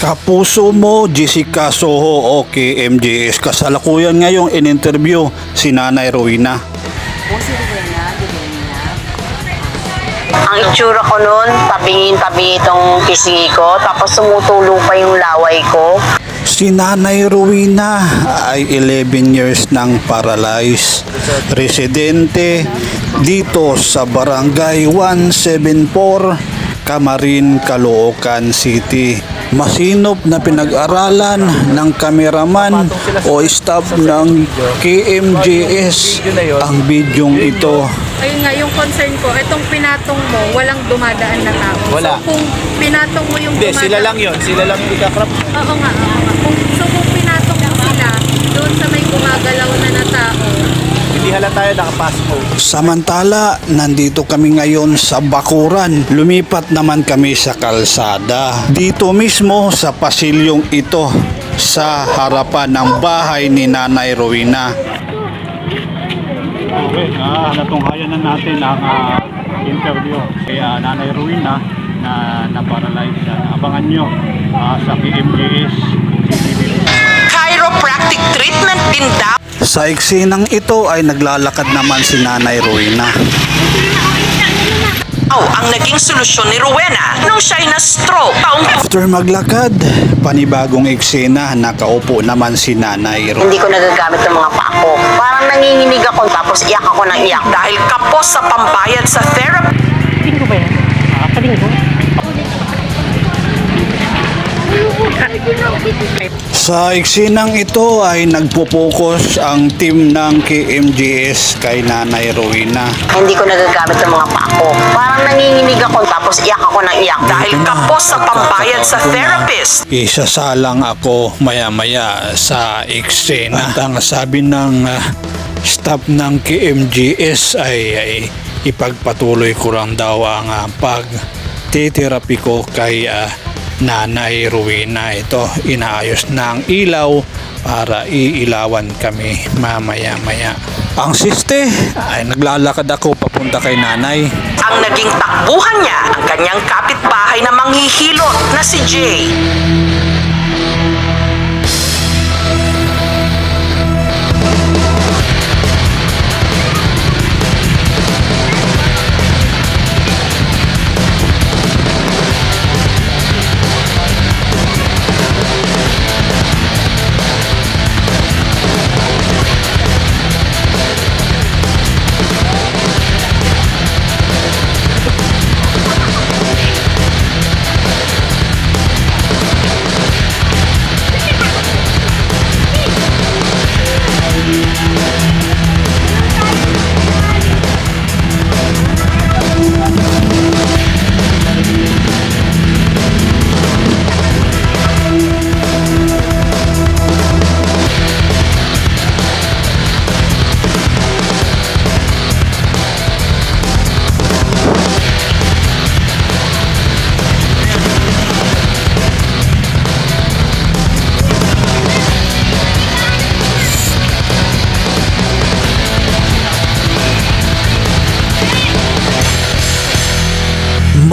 Kapuso mo, Jessica Soho o KMJS. Kasalukuyan ngayong in-interview si Nanay Rowena. Ang itsura ko noon, tabingin-tabi itong pisngi ko, tapos sumutulo pa yung laway ko. Si Nanay Rowena ay 11 years nang paralyzed. Residente dito sa Barangay 174, Camarin, Caloocan City. Masinop na pinag-aralan ng kameraman o staff ng KMJS ang bidyong ito. Ayun nga, yung concern ko, itong pinatong mo, walang dumadaan na tao. Wala. So, kung pinatong mo yung Hindi, sila lang yun. Sila lang yung ikakrap. Oo nga, oo nga. Kung pinatong mo sila, doon sa may gumagalaw na tao, Hindi halata tayo nakapasok. Samantala, nandito kami ngayon sa Bakuran. Lumipat naman kami sa kalsada. Dito mismo sa pasilyong ito, sa harapan ng bahay ni Nanay Rowena. Okay, natunghayan na natin ang interview kay Nanay Rowena na naparalyze siya. Abangan nyo sa KMJS. Chiropractic treatment din daw. Sa eksenang ito ay naglalakad naman si Nanay Rowena. Ang naging solusyon ni Rowena nung siya'y na-stroke taong After maglakad, panibagong eksena, nakaupo naman si Nanay Rowena. hindi ko nagagamit ng mga pako. Parang nanginginig ako tapos iyak ako ng iyak dahil kapos sa pambayad sa therapy. linggo ba yan? Kalinggo? Sa eksenang ito ay nagpo-focus ang team ng KMJS kay Nanay Rowena. Hindi ko nagagamit ng mga pako. Parang nanginginig ako tapos iyak ako ng iyak dahil kapos sa pambayad sa therapist. Isasalang ako maya-maya sa eksena. At ang sabi ng staff ng KMJS ay ipagpatuloy ko lang daw ang pag-therapy ko kay Nanay Rowena. Ito, inaayos na ang ilaw para iilawan kami mamaya-maya. Ang siste ay naglalakad ako papunta kay Nanay. Ang naging takbuhan niya ang kanyang kapitbahay na manghihilot na si Jay.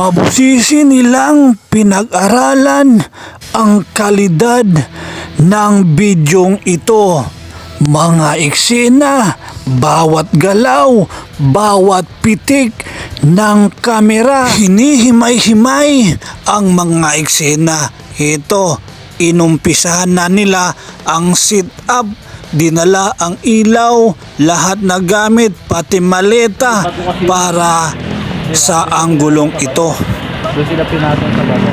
Mabusisi nilang pinag-aralan ang kalidad ng bidyong ito. Mga eksena, bawat galaw, bawat pitik ng kamera. Hinihimay-himay ang mga eksena. Ito, inumpisahan na nila ang sit-up, dinala ang ilaw, lahat na gamit, pati maleta para sa anggulong ito. Doon sila pinatong sa bato.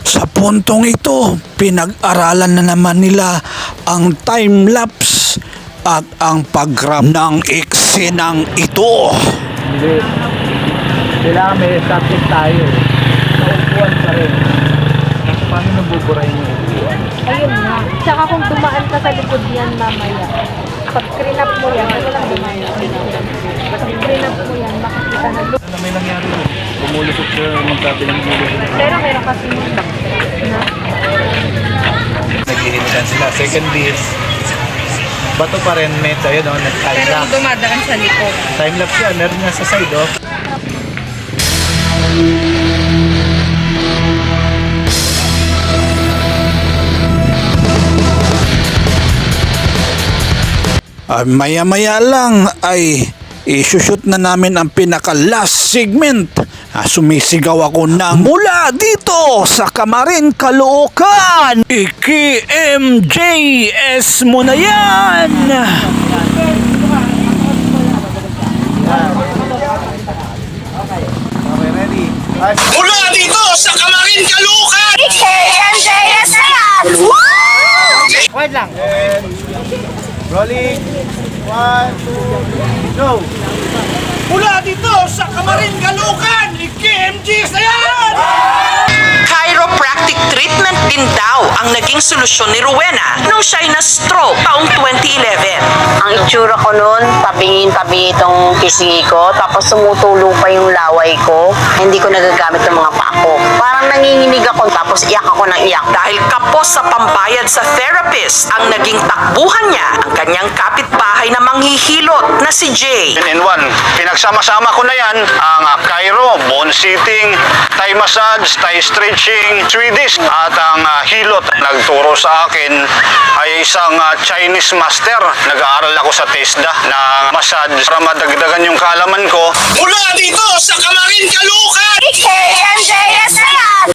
Sa puntong ito, pinag-aralan na naman nila ang time-lapse at ang pag-grab ng eksenang ito. Hindi. Kailangan may subject tayo. Sa upuan pa rin. Paano nabuburahin yung upuan? Ayun nga. Tsaka kung dumaan ka sa likod yan mamaya, pag clean-up mo yan, ano lang dumaan? Pag clean-up mo yan, makikita na look. Ano may nangyari doon? Pumulusok siya magkabilang ulo. Pero meron kasi yung na Naghihilitan sila. Second base. Bato pa rin, medyo yun, nag-time pero lapse. dumadaan sa likod. Time lapse yan, meron nga sa side, oh. Maya-maya lang ay isushoot na namin ang pinaka-last segment. Sumisigaw ako ng mula dito sa Kamarin, Caloocan. Iki-MJS mo na yan! Okay, ready? Mula dito sa Kamarin, Caloocan! MJS na yan! Wait lang. Rolling. 1, 2, go. Mula dito sa Kamarin, Caloocan! Iki-MJS na yan! Chiropractic treatment din daw ang naging solusyon ni Rowena nung siya'y na-stroke taong 2011. Ang itsura ko noon, tabingin-tabi itong pisngi ko, tapos sumutulo pa yung laway ko. Hindi ko nagagamit ng mga paa ko. Parang nanginginig ako, tapos iyak ako ng iyak. Dahil kapos sa pambayad sa therapist, ang naging takbuhan niya ang kanyang kapitbahay na manghihilot na si Jay. In one, pinagsama-sama ko na yan, ang Cairo, bone sitting, Thai massage, Thai stretching, Swedish, at ang hilot. Nagturo sa akin ay isang Chinese master. Nag-aaral ako sa TESDA na massage para madagdagan yung kaalaman ko. Mula dito sa Kamarin, Caloocan! MJS na